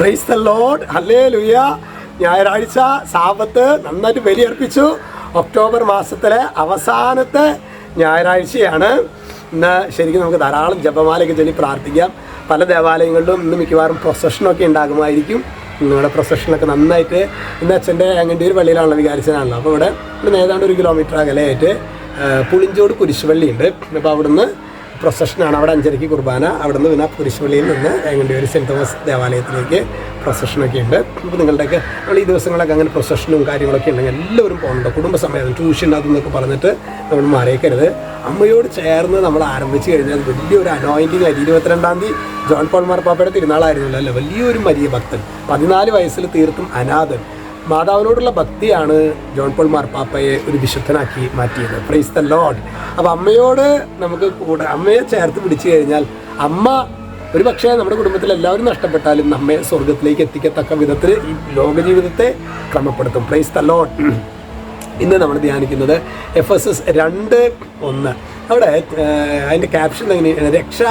Price the Lord, hallelujah. ഞായറാഴ്ച Sabbath നന്നായിട്ട് ബലിയർപ്പിച്ചു. October മാസത്തിലെ അവസാനത്തെ ഞായറാഴ്ചയാണ് ഇന്ന്. ശരിക്കും നമുക്ക് ധാരാളം ജപമാലയൊക്കെ ചൊല്ലി പ്രാർത്ഥിക്കാം. പല ദേവാലയങ്ങളിലും ഇന്ന് മിക്കവാറും പ്രൊസഷനൊക്കെ ഉണ്ടാകുമായിരിക്കും. നിങ്ങളുടെ പ്രൊസഷനൊക്കെ നന്നായിട്ട് ഇന്ന് അച്ഛൻ്റെ അങ്ങണ്ടിയൂർ പള്ളിയിലാണല്ലോ, വികാരിച്ചനാണല്ലോ. അപ്പോൾ ഇവിടെ ഏതാണ്ട് 1 കിലോമീറ്റർ അകലെയായിട്ട് പുളിഞ്ചോട് കുരിശുപള്ളി ഉണ്ട്. അപ്പോൾ അവിടുന്ന് പ്രൊസഷനാണ്. അവിടെ 5:30 കുർബാന. അവിടുന്ന് പിന്നെ കുരിശുപള്ളിയിൽ നിന്ന് അങ്ങണ്ടിയൂർ സെൻറ്റ് തോമസ് ദേവാലയത്തിലേക്ക് പ്രൊസഷനൊക്കെ ഉണ്ട്. അപ്പോൾ നിങ്ങളുടെയൊക്കെ നമ്മൾ ഈ ദിവസങ്ങളൊക്കെ അങ്ങനെ പ്രൊസഷനും കാര്യങ്ങളൊക്കെ ഉണ്ടെങ്കിൽ എല്ലാവരും പോകണ്ട. കുടുംബസമേതം ട്യൂഷൻ അതെന്നൊക്കെ പറഞ്ഞിട്ട് നമ്മൾ മറക്കരുത്. അമ്മയോട് ചേർന്ന് നമ്മൾ ആരംഭിച്ച് കഴിഞ്ഞാൽ വലിയൊരു അനോയിൻറ്റിങ് ആയിട്ട് 22-ാം തീയതി ജോൺ പോൾ മാർപ്പാപ്പയുടെ തിരുനാളായിരുന്നല്ലോ അല്ലേ. വലിയൊരു മരിയ ഭക്തൻ, 14 വയസ്സിൽ തീർത്തും അനാഥൻ. മാതാവിനോടുള്ള ഭക്തിയാണ് ജോൺ പോൾ മാർപ്പാപ്പയെ ഒരു വിശുദ്ധനാക്കി മാറ്റിയത്. Price the Lord. അപ്പോൾ അമ്മയോട് നമുക്ക് കൂടെ അമ്മയെ ചേർത്ത് പിടിച്ചു കഴിഞ്ഞാൽ അമ്മ ഒരു പക്ഷേ നമ്മുടെ കുടുംബത്തിൽ എല്ലാവരും നഷ്ടപ്പെട്ടാലും നമ്മെ സ്വർഗത്തിലേക്ക് എത്തിക്കത്തക്ക വിധത്തിൽ ഈ ലോകജീവിതത്തെ ക്രമപ്പെടുത്തും. Praise the lord. ഇന്ന് നമ്മൾ ധ്യാനിക്കുന്നത് എഫെസസ് 2:1. അവിടെ അതിൻ്റെ ക്യാപ്ഷൻ എങ്ങനെയാണ്? രക്ഷ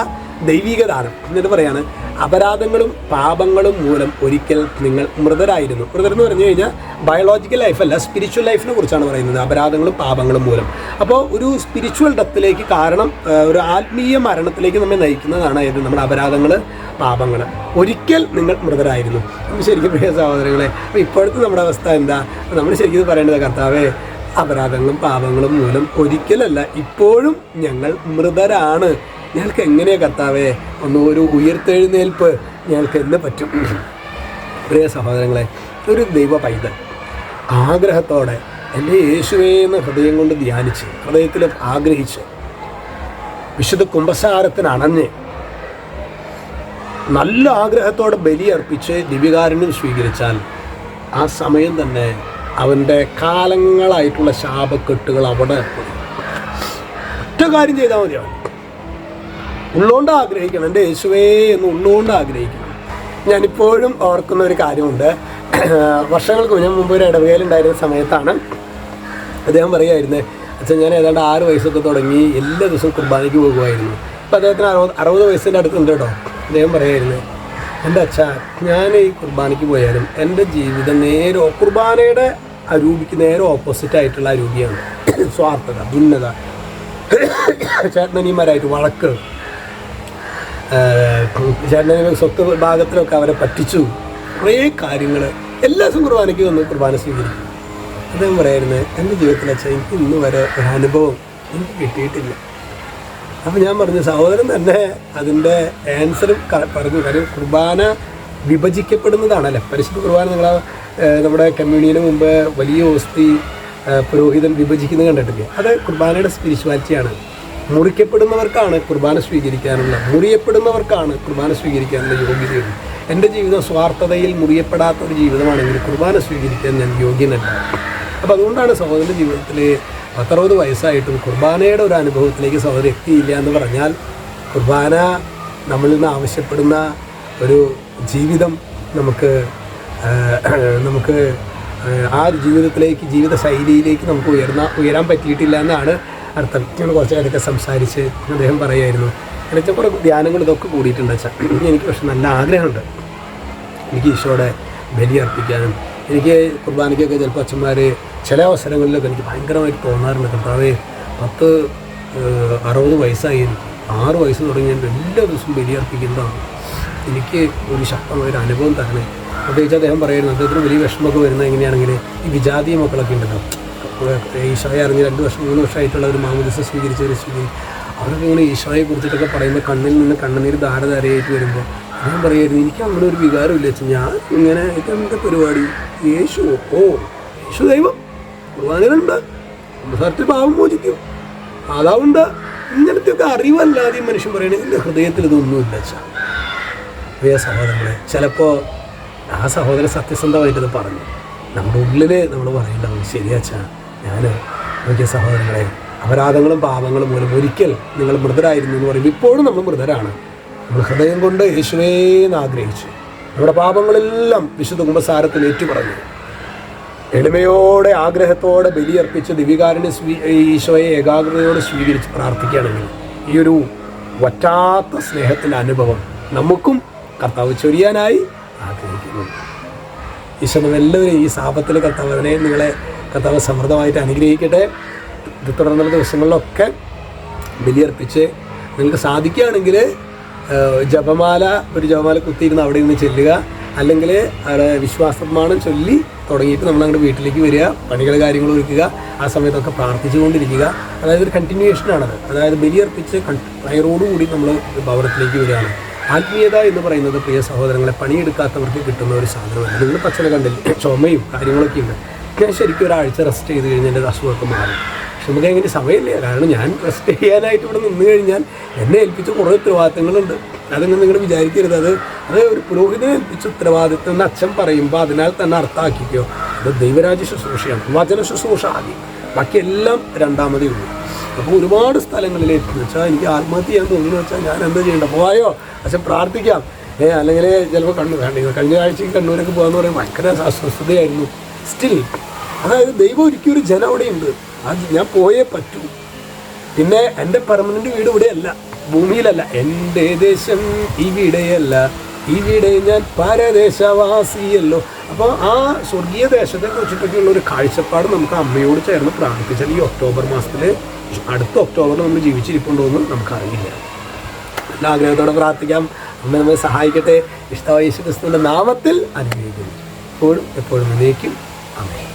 ദൈവിക ദാനം. എന്നിട്ട് പറയാണ്, അപരാധങ്ങളും പാപങ്ങളും മൂലം ഒരിക്കൽ നിങ്ങൾ മൃതരായിരുന്നു. മൃതരെന്ന് പറഞ്ഞു കഴിഞ്ഞാൽ ബയോളജിക്കൽ ലൈഫല്ല, സ്പിരിച്വൽ ലൈഫിനെ കുറിച്ചാണ് പറയുന്നത്. അപരാധങ്ങളും പാപങ്ങളും മൂലം. അപ്പോൾ ഒരു സ്പിരിച്വൽ ഡെത്തിലേക്ക്, കാരണം ഒരു ആത്മീയ മരണത്തിലേക്ക് നമ്മെ നയിക്കുന്നതാണ് ഏത്? നമ്മുടെ അപരാധങ്ങൾ, പാപങ്ങൾ. ഒരിക്കൽ നിങ്ങൾ മൃതരായിരുന്നു. നമ്മൾ ശരിക്കും പ്രിയ സഹോദരങ്ങളെ, അപ്പോൾ ഇപ്പോഴത്തെ നമ്മുടെ അവസ്ഥ എന്താ? നമ്മൾ ശരിക്കും പറയേണ്ടത്, കർത്താവേ, അപരാധങ്ങളും പാപങ്ങളും മൂലം ഒരിക്കലല്ല, ഇപ്പോഴും ഞങ്ങൾ മൃതരാണ്. ഞങ്ങൾക്ക് എങ്ങനെയാണ് കർത്താവേ ഒരു ഉയർത്തെഴുന്നേൽപ്പ് ഞങ്ങൾക്ക് എന്ന് പറ്റും? പ്രിയ സഹോദരങ്ങളെ, ഒരു ദൈവ പൈതൽ ആഗ്രഹത്തോടെ എൻ്റെ യേശുവേന്ന് ഹൃദയം കൊണ്ട് ധ്യാനിച്ച്, ഹൃദയത്തിൽ ആഗ്രഹിച്ച്, വിശുദ്ധ കുംഭസാരത്തിന് അണഞ്ഞ്, നല്ല ആഗ്രഹത്തോടെ ബലിയർപ്പിച്ച് ദിവ്യകാരുണ്യം സ്വീകരിച്ചാൽ ആ സമയം തന്നെ അവൻ്റെ കാലങ്ങളായിട്ടുള്ള ശാപക്കെട്ടുകൾ അവിടെ ഒറ്റ കാര്യം ചെയ്താൽ മതി. അവൻ ഉള്ളുകൊണ്ട് ആഗ്രഹിക്കണം, എൻ്റെ യേശുവേ എന്ന് ഉള്ളുകൊണ്ട് ആഗ്രഹിക്കണം. ഞാനിപ്പോഴും ഓർക്കുന്ന ഒരു കാര്യമുണ്ട്. വർഷങ്ങൾക്ക് മുമ്പ് ഒരു ഇടവകയിലുണ്ടായിരുന്ന സമയത്താണ് അദ്ദേഹം പറയുമായിരുന്നത്, അച്ഛൻ ഞാൻ ഏതാണ്ട് 6 വയസ്സൊക്കെ തുടങ്ങി എല്ലാ ദിവസവും കുർബാനയ്ക്ക് പോകുമായിരുന്നു. അപ്പോൾ അദ്ദേഹത്തിന് 60 വയസ്സിൻ്റെ അടുത്തുണ്ട് കേട്ടോ. അദ്ദേഹം പറയുമായിരുന്നു, എൻ്റെ അച്ഛാ, ഞാൻ ഈ കുർബാനയ്ക്ക് പോയാലും എൻ്റെ ജീവിതം നേരെ കുർബാനയുടെ അരൂപിക്ക് നേരെ ഓപ്പോസിറ്റായിട്ടുള്ള അരൂപിയാണ്. സ്വാർത്ഥത, ഭിന്നത, ചേട്ടനനിയന്മാരായിട്ട് വഴക്ക്, ചേട്ടനനിയന്മാർ സ്വത്ത് ഭാഗത്തിലൊക്കെ അവരെ പറ്റിച്ചു, കുറേ കാര്യങ്ങൾ. എല്ലാ ദിവസവും കുർബാനയ്ക്ക് വന്ന് കുർബാന സ്വീകരിക്കും. അദ്ദേഹം പറയായിരുന്നു, എൻ്റെ ജീവിതത്തിൽ അച്ഛൻ എനിക്ക് ഇന്ന് വരെ ഒരു അനുഭവം എനിക്ക് കിട്ടിയിട്ടില്ല. അപ്പോൾ ഞാൻ പറഞ്ഞു, സഹോദരൻ തന്നെ അതിൻ്റെ ആൻസർ പറഞ്ഞു. കാര്യം കുർബാന വിഭജിക്കപ്പെടുന്നതാണല്ലേ. പരിശുദ്ധ കുർബാന നമ്മുടെ കമ്മ്യൂണിയന് മുമ്പ് വലിയ ഓസ്തി പുരോഹിതൻ വിഭജിക്കുന്നത് കണ്ടിട്ടില്ലേ? അത് കുർബാനയുടെ സ്പിരിച്വാലിറ്റിയാണ്. മുറിക്കപ്പെടുന്നവർക്കാണ് കുർബാന സ്വീകരിക്കാനുള്ള, മുറിയപ്പെടുന്നവർക്കാണ് കുർബാന സ്വീകരിക്കാനുള്ള യോഗ്യതയുണ്ട്. എൻ്റെ ജീവിതം സ്വാർത്ഥതയിൽ മുറിയപ്പെടാത്ത ഒരു ജീവിതമാണെങ്കിൽ കുർബാന സ്വീകരിക്കാൻ ഞാൻ യോഗ്യനല്ല. അപ്പോൾ അതുകൊണ്ടാണ് സഹോദരൻ്റെ ജീവിതത്തിൽ 60 വയസ്സായിട്ടും കുർബാനയുടെ ഒരു അനുഭവത്തിലേക്ക് സഹോദരൻ എത്തിയില്ല എന്ന് പറഞ്ഞാൽ, കുർബാന നമ്മളിൽ നിന്ന് ആവശ്യപ്പെടുന്ന ഒരു ജീവിതം നമുക്ക് ആ ജീവിതത്തിലേക്ക്, ജീവിത ശൈലിയിലേക്ക് നമുക്ക് ഉയരാൻ പറ്റിയിട്ടില്ല എന്നാണ് അർത്ഥം. ഞങ്ങൾ കുറച്ച് കാര്യമൊക്കെ സംസാരിച്ച് അദ്ദേഹം പറയുമായിരുന്നു, എനിക്ക് കുറേ ധ്യാനങ്ങൾ ഇതൊക്കെ കൂടിയിട്ടുണ്ട് അച്ഛാ. എനിക്ക് പക്ഷെ നല്ല ആഗ്രഹമുണ്ട് എനിക്ക് ഈശോയുടെ ബലി അർപ്പിക്കാനും. എനിക്ക് കുർബാനയ്ക്കൊക്കെ ചിലപ്പോൾ അച്ഛന്മാർ ചില അവസരങ്ങളിലൊക്കെ എനിക്ക് ഭയങ്കരമായിട്ട് തോന്നാറുണ്ട്, കർത്താവേ 60 വയസ്സായി, 6 വയസ്സ് തുടങ്ങി ഞാൻ എല്ലാ ദിവസവും ബലിയർപ്പിക്കുന്നതാണ്, എനിക്ക് ഒരു ശക്തമായൊരു അനുഭവം തരണേ. പ്രത്യേകിച്ച് അദ്ദേഹം പറയുന്നത്, അദ്ദേഹത്തിന് വലിയ വിഷമമൊക്കെ വരുന്നത് എങ്ങനെയാണെങ്കിൽ, ഈ വിജാതീയ മക്കളൊക്കെ ഉണ്ടല്ലോ, ഈശോയെ അറിഞ്ഞ് 2 വർഷം 3 വർഷമായിട്ടുള്ള ഒരു മാമോദിസ സ്വീകരിച്ചവരെ അവരൊക്കെ ഇങ്ങനെ ഈശോയെ കുറിച്ചിട്ടൊക്കെ പറയുമ്പോൾ കണ്ണിൽ നിന്ന് കണ്ണുനീര് ധാരധാരയായിട്ട് വരുമ്പോൾ അദ്ദേഹം പറയായിരുന്നു, എനിക്ക് അങ്ങനെ ഒരു വികാരമില്ല വെച്ചാൽ, ഞാൻ ഇങ്ങനെ ഇതെന്താ പരിപാടി, യേശു യേശു ദൈവം, കുർബാനയിലുണ്ട്, സംസാരത്തിൽ പാവം മോചിക്കും, മാതാവുണ്ട്, ഇങ്ങനത്തെയൊക്കെ അറിവല്ലാതെ മനുഷ്യൻ പറയണത്. എൻ്റെ ഹൃദയത്തിൽ ഇതൊന്നുമില്ല വെച്ചാൽ. പ്രിയ സഹോദരങ്ങളെ, ചിലപ്പോൾ ആ സഹോദരൻ സത്യസന്ധമായിട്ടത് പറഞ്ഞു, നമ്മുടെ ഉള്ളിൽ നമ്മൾ പറയേണ്ടത് ശരിയാച്ചാ, ഞാൻ നോക്കിയ സഹോദരങ്ങളെ, അപരാധങ്ങളും പാപങ്ങളും മൂലം ഒരിക്കൽ നിങ്ങൾ മൃതരായിരുന്നു എന്ന് പറയുമ്പോൾ ഇപ്പോഴും നമ്മൾ മൃതരാണ്. നമ്മൾ ഹൃദയം കൊണ്ട് യേശുവേന്ന് ആഗ്രഹിച്ചു നമ്മുടെ പാപങ്ങളെല്ലാം വിശുദ്ധ കുംഭസാരത്തിൽ ഏറ്റുപറഞ്ഞു, എളിമയോടെ ആഗ്രഹത്തോടെ ബലിയർപ്പിച്ച് ദിവ്യകാരുണ്യം ഈശോയെ ഏകാഗ്രതയോടെ സ്വീകരിച്ച് പ്രാർത്ഥിക്കുകയാണെങ്കിൽ ഈ ഒരു വറ്റാത്ത സ്നേഹത്തിൻ്റെ അനുഭവം നമുക്കും കർത്താവ് ചൊരിയാനായി ആഗ്രഹിക്കുന്നു. പോകും. ഈശോ എല്ലാവരും ഈ സാപത്തിൽ കർത്താവ് അതിനെ നിങ്ങളെ കർത്താവ് സമൃദ്ധമായിട്ട് അനുഗ്രഹിക്കട്ടെ. ഇത് തുടർന്നുള്ള ദിവസങ്ങളിലൊക്കെ ബലിയർപ്പിച്ച് നിങ്ങൾക്ക് സാധിക്കുകയാണെങ്കിൽ ജപമാല കുത്തിയിരുന്ന് അവിടെ നിന്ന് ചെല്ലുക, അല്ലെങ്കിൽ വിശ്വാസപ്രമാണം ചൊല്ലി തുടങ്ങിയിട്ട് നമ്മളങ്ങോട്ട് വീട്ടിലേക്ക് വരിക, പണികൾ കാര്യങ്ങൾ ഒരുക്കുക, ആ സമയത്തൊക്കെ പ്രാർത്ഥിച്ചുകൊണ്ടിരിക്കുക. അതായത് ഒരു കണ്ടിന്യൂവേഷനാണത്. അതായത് ബലിയർപ്പിച്ച് പ്രയറോടുകൂടി നമ്മൾ ഭവനത്തിലേക്ക് വരികയാണ്. ആത്മീയത എന്ന് പറയുന്നത് പ്രിയ സഹോദരങ്ങളെ പണിയെടുക്കാത്തവർക്ക് കിട്ടുന്ന ഒരു സാധനമല്ല. നിങ്ങൾ പച്ചനെ കണ്ടില്ല, ചുമയും കാര്യങ്ങളൊക്കെ ഉണ്ട്. ഞാൻ ശരിക്കും ഒരാഴ്ച റെസ്റ്റ് ചെയ്ത് കഴിഞ്ഞാൽ എൻ്റെ അസുഖമൊക്കെ മാറും. പക്ഷെ നമുക്ക് എങ്ങനെ സമയമില്ല. കാരണം ഞാൻ റെസ്റ്റ് ചെയ്യാനായിട്ട് ഇവിടെ നിന്ന് കഴിഞ്ഞാൽ എന്നെ ഏൽപ്പിച്ച കുറേ ഉത്തരവാദിത്തങ്ങളുണ്ട്. അതങ്ങനെ നിങ്ങൾ വിചാരിക്കരുത്. അത് ഒരു പുരോഹിതനെ ഏൽപ്പിച്ച ഉത്തരവാദിത്തം എന്ന് അച്ഛൻ പറയുമ്പോൾ അതിനാൽ തന്നെ അർത്ഥമാക്കിക്കോ. അത് ദൈവരാജ്യ ശുശ്രൂഷയാണ്, വചന ശുശ്രൂഷ ആദ്യം, ബാക്കിയെല്ലാം രണ്ടാമതേ ഉള്ളൂ. അപ്പോൾ ഒരുപാട് സ്ഥലങ്ങളിലേക്ക് വെച്ചാൽ എനിക്ക് ആത്മഹത്യ ചെയ്യാൻ തോന്നുന്നു വെച്ചാൽ ഞാൻ എന്താ ചെയ്യേണ്ട, പോയോ അച്ഛൻ പ്രാർത്ഥിക്കാം, അല്ലെങ്കിൽ ചിലപ്പോൾ കഴിഞ്ഞ ആഴ്ചയ്ക്ക് കണ്ണൂരൊക്കെ പോകാമെന്ന് പറയുമ്പോൾ ഭയങ്കര അസ്വസ്ഥതയായിരുന്നു. സ്റ്റിൽ അതായത് ദൈവം ഒരിക്കലും ഒരു ജനം അവിടെയുണ്ട്, അത് ഞാൻ പോയേ പറ്റൂ. പിന്നെ എൻ്റെ പെർമനൻ്റ് വീട് ഇവിടെയല്ല, ഭൂമിയിലല്ല, എൻ്റെ ദേശം ഇവിടെയല്ല, ഇവിടെ ഞാൻ പരദേശവാസിയല്ലോ. അപ്പോൾ ആ സ്വർഗീയ ദേശത്തെ കുറിച്ചിട്ടൊക്കെയുള്ള ഒരു കാഴ്ചപ്പാട് നമുക്ക് അമ്മയോട് ചേർന്ന് പ്രാർത്ഥിച്ചാൽ ഈ ഒക്ടോബർ മാസത്തിൽ, അടുത്ത ഒക്ടോബറിൽ നമ്മൾ ജീവിച്ചിരിപ്പുണ്ടോ എന്ന് നമുക്കറിയില്ല. നല്ല ആഗ്രഹത്തോടെ പ്രാർത്ഥിക്കാം. അമ്മ നമ്മെ സഹായിക്കട്ടെ. യേശു ക്രിസ്തുവിൻ്റെ നാമത്തിൽ അനുഗ്രഹിക്കുന്നു. എപ്പോഴും എന്നേക്കും ആമേൻ.